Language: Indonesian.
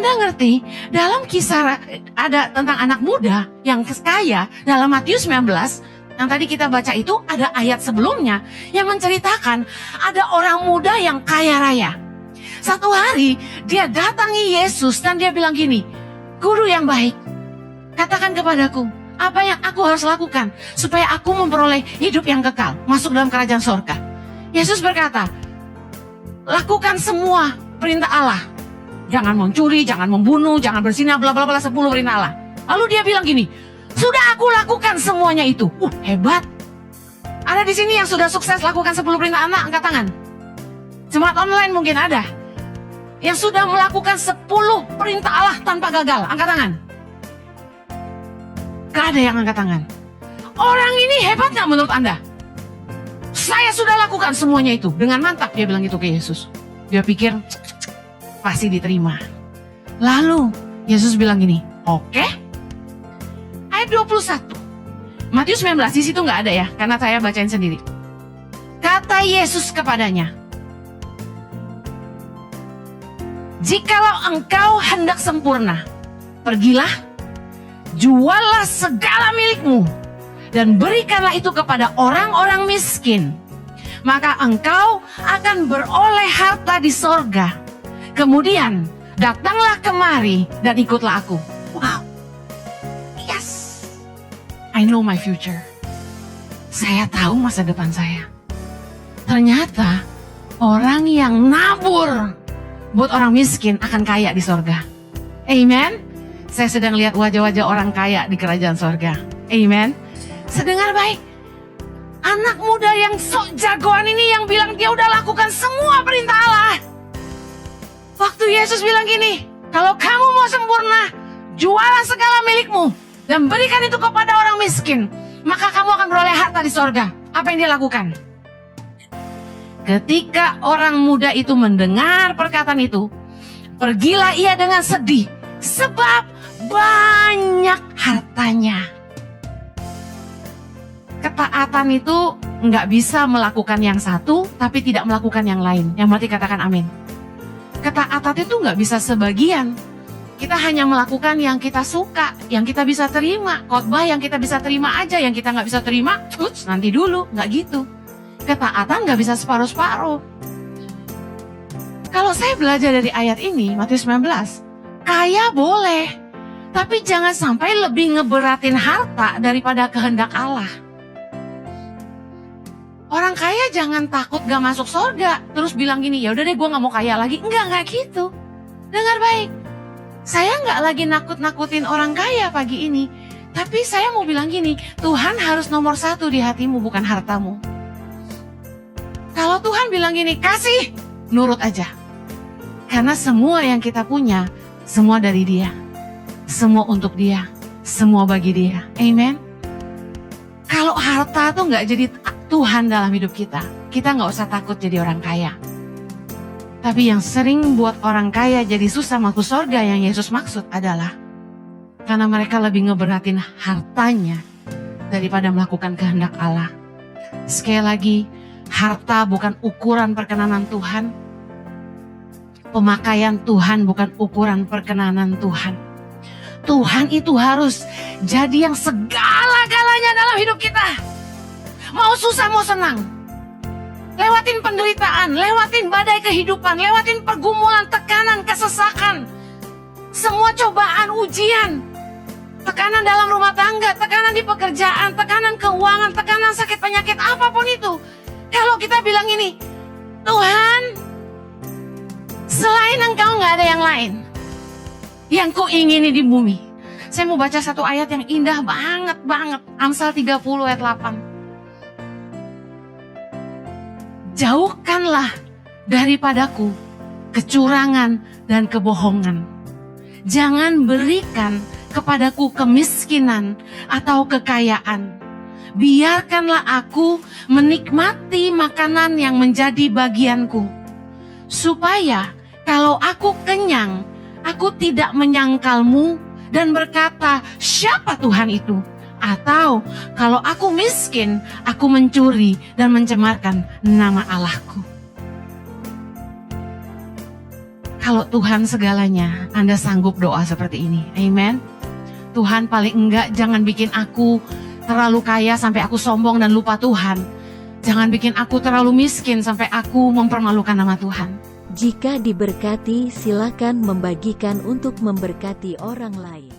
Anda ngerti, dalam kisah ada tentang anak muda yang kaya dalam Matius 19, yang tadi kita baca itu ada ayat sebelumnya yang menceritakan ada orang muda yang kaya raya. Satu hari dia datangi Yesus dan dia bilang gini, "Guru yang baik, katakan kepadaku, apa yang aku harus lakukan supaya aku memperoleh hidup yang kekal, masuk dalam kerajaan sorga?" Yesus berkata, "Lakukan semua perintah Allah. Jangan mencuri, jangan membunuh, jangan berzina, bla bla bla, 10 perintah Allah." Lalu dia bilang gini, "Sudah aku lakukan semuanya itu." Hebat. Ada di sini yang sudah sukses lakukan 10 perintah Allah, angkat tangan. Jemaat online mungkin ada yang sudah melakukan 10 perintah Allah tanpa gagal, angkat tangan. Gak ada yang angkat tangan. Orang ini hebat gak menurut Anda? "Saya sudah lakukan semuanya itu." Dengan mantap dia bilang itu ke Yesus. Dia pikir pasti diterima. Lalu Yesus bilang gini, "Oke." Ayat 21. Matius 19 di situ nggak ada ya, karena saya bacain sendiri. Kata Yesus kepadanya, "Jikalau engkau hendak sempurna, pergilah, juallah segala milikmu, dan berikanlah itu kepada orang-orang miskin. Maka engkau akan beroleh harta di sorga. Kemudian datanglah kemari dan ikutlah aku." Wow. Yes. I know my future. Saya tahu masa depan saya. Ternyata orang yang nabur buat orang miskin akan kaya di sorga. Amen. Saya sedang lihat wajah-wajah orang kaya di kerajaan sorga. Amen. Sedengar baik. Anak muda yang sok jagoan ini yang bilang dia udah lakukan semua perintah Allah. Waktu Yesus bilang gini, "Kalau kamu mau sempurna, jualah segala milikmu dan berikan itu kepada orang miskin, maka kamu akan beroleh harta di sorga." Apa yang dia lakukan? Ketika orang muda itu mendengar perkataan itu, pergilah ia dengan sedih, sebab banyak hartanya. Ketaatan itu nggak bisa melakukan yang satu, tapi tidak melakukan yang lain. Yang berarti katakan amin. Ketaatan itu nggak bisa sebagian. Kita hanya melakukan yang kita suka, yang kita bisa terima. Khotbah yang kita bisa terima aja, yang kita nggak bisa terima, nanti dulu, nggak gitu. Ketaatan nggak bisa separuh-separuh. Kalau saya belajar dari ayat ini, Matius 19, kaya boleh, tapi jangan sampai lebih ngeberatin harta daripada kehendak Allah. Orang kaya jangan takut gak masuk surga, terus bilang gini, "Ya udah deh, gue nggak mau kaya lagi." Enggak gitu. Dengar baik, saya nggak lagi nakut-nakutin orang kaya pagi ini, tapi saya mau bilang gini, Tuhan harus nomor 1 di hatimu, bukan hartamu. Kalau Tuhan bilang gini, kasih, nurut aja. Karena semua yang kita punya, semua dari Dia. Semua untuk Dia, semua bagi Dia. Amen. Kalau harta tuh nggak jadi Tuhan dalam hidup kita, kita nggak usah takut jadi orang kaya. Tapi yang sering buat orang kaya jadi susah masuk surga yang Yesus maksud adalah karena mereka lebih ngeberatin hartanya daripada melakukan kehendak Allah. Sekali lagi, harta bukan ukuran perkenanan Tuhan. Pemakaian Tuhan bukan ukuran perkenanan Tuhan. Tuhan itu harus jadi yang segala-galanya dalam hidup kita. Mau susah mau senang. Lewatin penderitaan, lewatin badai kehidupan, lewatin pergumulan, tekanan, kesesakan. Semua cobaan, ujian. Tekanan dalam rumah tangga, tekanan di pekerjaan, tekanan keuangan, tekanan sakit penyakit, apapun itu. Kalau kita bilang ini, Tuhan, selain Engkau nggak ada yang lain yang kuingini di bumi. Saya mau baca satu ayat yang indah banget. Amsal 30 ayat 8. Jauhkanlah daripadaku kecurangan dan kebohongan. Jangan berikan kepadaku kemiskinan atau kekayaan. Biarkanlah aku menikmati makanan yang menjadi bagianku. Supaya kalau aku kenyang, aku tidak menyangkalmu dan berkata, "Siapa Tuhan itu?" Atau kalau aku miskin, aku mencuri dan mencemarkan nama Allahku. Kalau Tuhan segalanya, Anda sanggup doa seperti ini. Amen. Tuhan, paling enggak jangan bikin aku terlalu kaya sampai aku sombong dan lupa Tuhan. Jangan bikin aku terlalu miskin sampai aku mempermalukan nama Tuhan. Jika diberkati, silakan membagikan untuk memberkati orang lain.